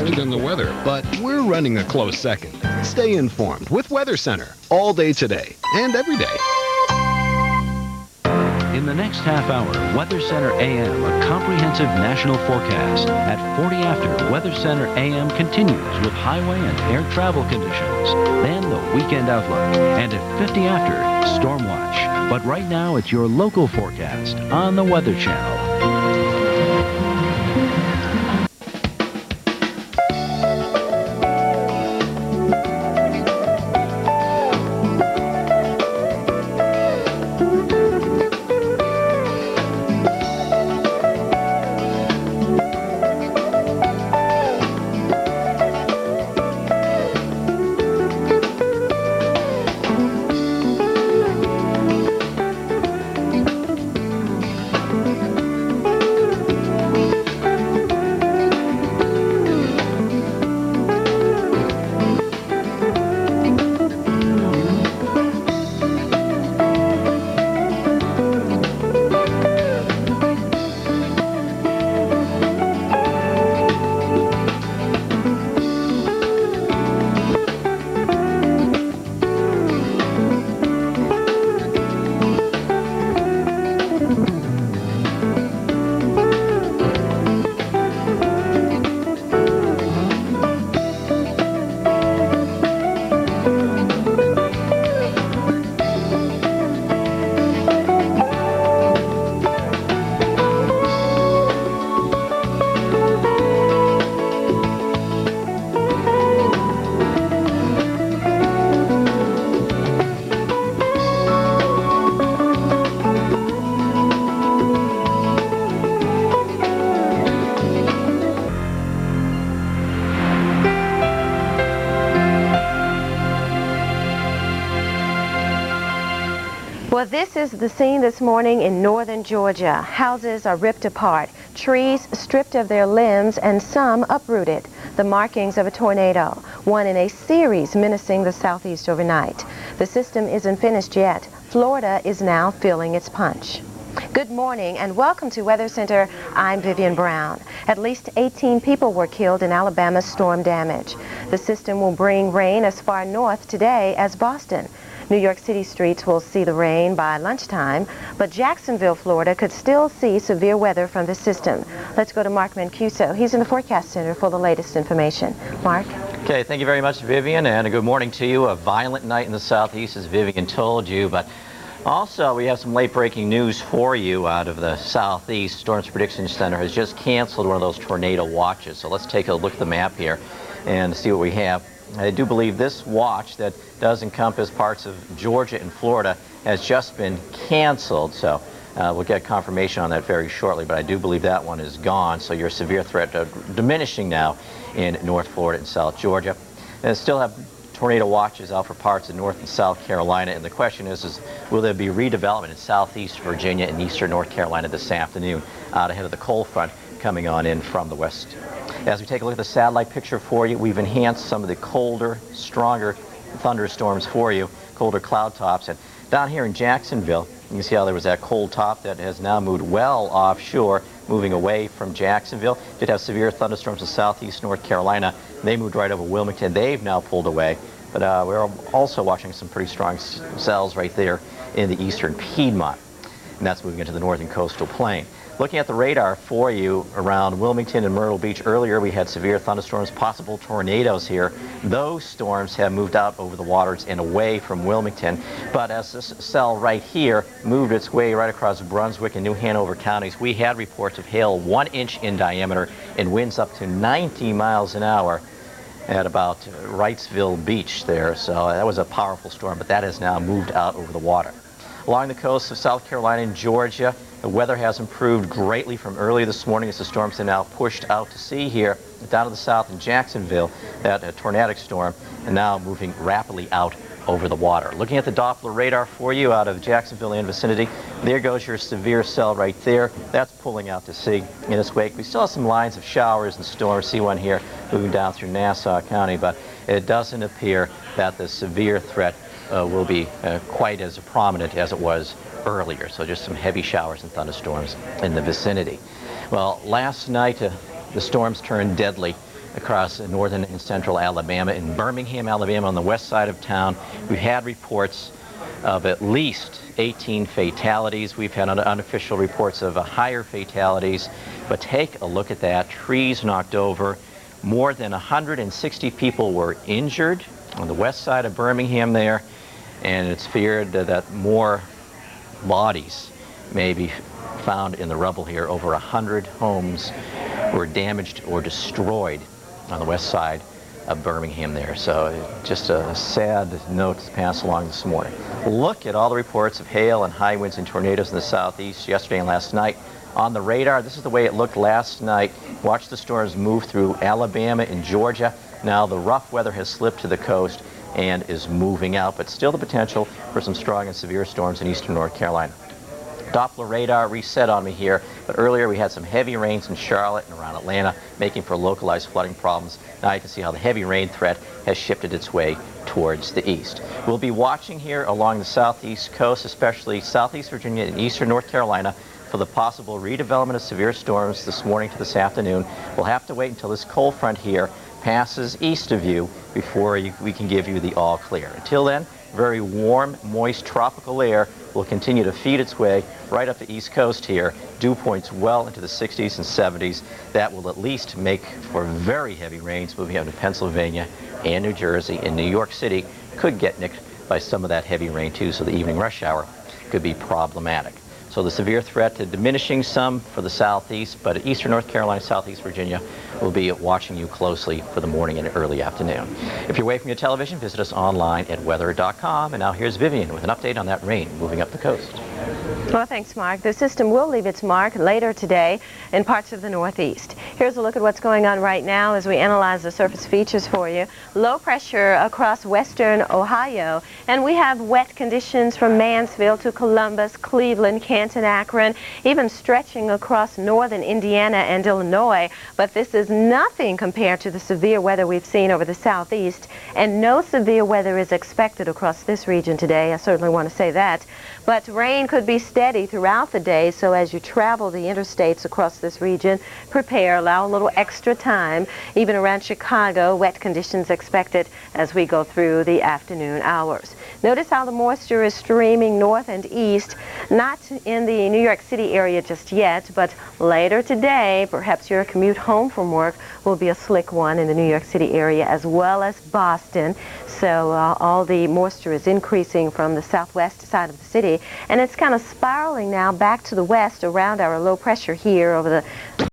interested in the weather, but we're running a close second. Stay informed with Weather Center all day today and every day. In the next half hour, Weather Center AM, a comprehensive national forecast. At 40 after, Weather Center AM continues with highway and air travel conditions. Then the weekend outlook. And at 50 after, Storm Watch. But right now, it's your local forecast on the Weather Channel. Well, this is the scene this morning in northern Georgia. Houses are ripped apart, trees stripped of their limbs, and some uprooted. The markings of a tornado, one in a series menacing the southeast overnight. The system isn't finished yet. Florida is now feeling its punch. Good morning and welcome to Weather Center. I'm Vivian Brown. At least 18 people were killed in Alabama's storm damage. The system will bring rain as far north today as Boston. New York City streets will see the rain by lunchtime, but Jacksonville, Florida could still see severe weather from the system. Let's go to Mark Mancuso. He's in the Forecast Center for the latest information. Mark? Okay, thank you very much, Vivian, and a good morning to you. A violent night in the southeast, as Vivian told you, but also we have some late-breaking news for you out of the southeast. Storms Prediction Center has just canceled one of those tornado watches, so let's take a look at the map here and see what we have. I do believe this watch that does encompass parts of Georgia and Florida has just been canceled, so we'll get confirmation on that very shortly, but I do believe that one is gone, so your severe threat diminishing now in North Florida and South Georgia. And still have tornado watches out for parts of North and South Carolina, and the question is will there be redevelopment in southeast Virginia and eastern North Carolina this afternoon out ahead of the cold front coming on in from the west. As we take a look at the satellite picture for you, we've enhanced some of the colder, stronger thunderstorms for you, colder cloud tops. And down here in Jacksonville, you can see how there was that cold top that has now moved well offshore, moving away from Jacksonville. Did have severe thunderstorms in southeast North Carolina. They moved right over Wilmington. They've now pulled away. But we're also watching some pretty strong cells right there in the eastern Piedmont. And that's moving into the northern coastal plain. Looking at the radar for you around Wilmington and Myrtle Beach earlier, we had severe thunderstorms, possible tornadoes here. Those storms have moved out over the waters and away from Wilmington. But as this cell right here moved its way right across Brunswick and New Hanover counties, we had reports of hail 1 inch in diameter and winds up to 90 miles an hour at about Wrightsville Beach there. So that was a powerful storm, but that has now moved out over the water. Along the coast of South Carolina and Georgia, the weather has improved greatly from earlier this morning as the storms are now pushed out to sea here down to the south in Jacksonville, that tornadic storm, and now moving rapidly out over the water. Looking at the Doppler radar for you out of Jacksonville and vicinity, there goes your severe cell right there. That's pulling out to sea in its wake. We still have some lines of showers and storms. See one here moving down through Nassau County, but it doesn't appear that the severe threat will be quite as prominent as it was earlier. So just some heavy showers and thunderstorms in the vicinity. Well, last night the storms turned deadly across northern and central Alabama. In Birmingham, Alabama, on the west side of town, we've had reports of at least 18 fatalities. We've had unofficial reports of higher fatalities, but take a look at that. Trees knocked over. More than 160 people were injured on the west side of Birmingham there, and it's feared that more bodies may be found in the rubble here. Over 100 homes were damaged or destroyed on the west side of Birmingham there. So just a sad note to pass along this morning. Look at all the reports of hail and high winds and tornadoes in the southeast yesterday and last night. On the radar, this is the way it looked last night. Watch the storms move through Alabama and Georgia. Now the rough weather has slipped to the coast and is moving out, but still the potential for some strong and severe storms in eastern North Carolina. Doppler radar reset on me here, but earlier we had some heavy rains in Charlotte and around Atlanta, making for localized flooding problems. Now you can see how the heavy rain threat has shifted its way towards the east. We'll be watching here along the southeast coast, especially southeast Virginia and eastern North Carolina, for the possible redevelopment of severe storms this morning to this afternoon. We'll have to wait until this cold front here passes east of you before we can give you the all clear. Until then, very warm, moist, tropical air will continue to feed its way right up the east coast here. Dew points well into the 60s and 70s. That will at least make for very heavy rains moving out to Pennsylvania and New Jersey, and New York City could get nicked by some of that heavy rain too, so the evening rush hour could be problematic. So the severe threat diminishing some for the southeast, but eastern North Carolina, southeast Virginia will be watching you closely for the morning and early afternoon. If you're away from your television, visit us online at weather.com. And now here's Vivian with an update on that rain moving up the coast. Well, thanks, Mark. The system will leave its mark later today in parts of the northeast. Here's a look at what's going on right now as we analyze the surface features for you. Low pressure across western Ohio, and we have wet conditions from Mansfield to Columbus, Cleveland, Canton, Akron, even stretching across northern Indiana and Illinois. But this is nothing compared to the severe weather we've seen over the southeast, and no severe weather is expected across this region today. I certainly want to say that. But rain could be steady throughout the day, so as you travel the interstates across this region, prepare, allow a little extra time. Even around Chicago, wet conditions expected as we go through the afternoon hours. Notice how the moisture is streaming north and east, not in the New York City area just yet, but later today, perhaps your commute home from work will be a slick one in the New York City area as well as Boston. So all the moisture is increasing from the southwest side of the city, and it's kind of spiraling now back to the west around our low pressure here over the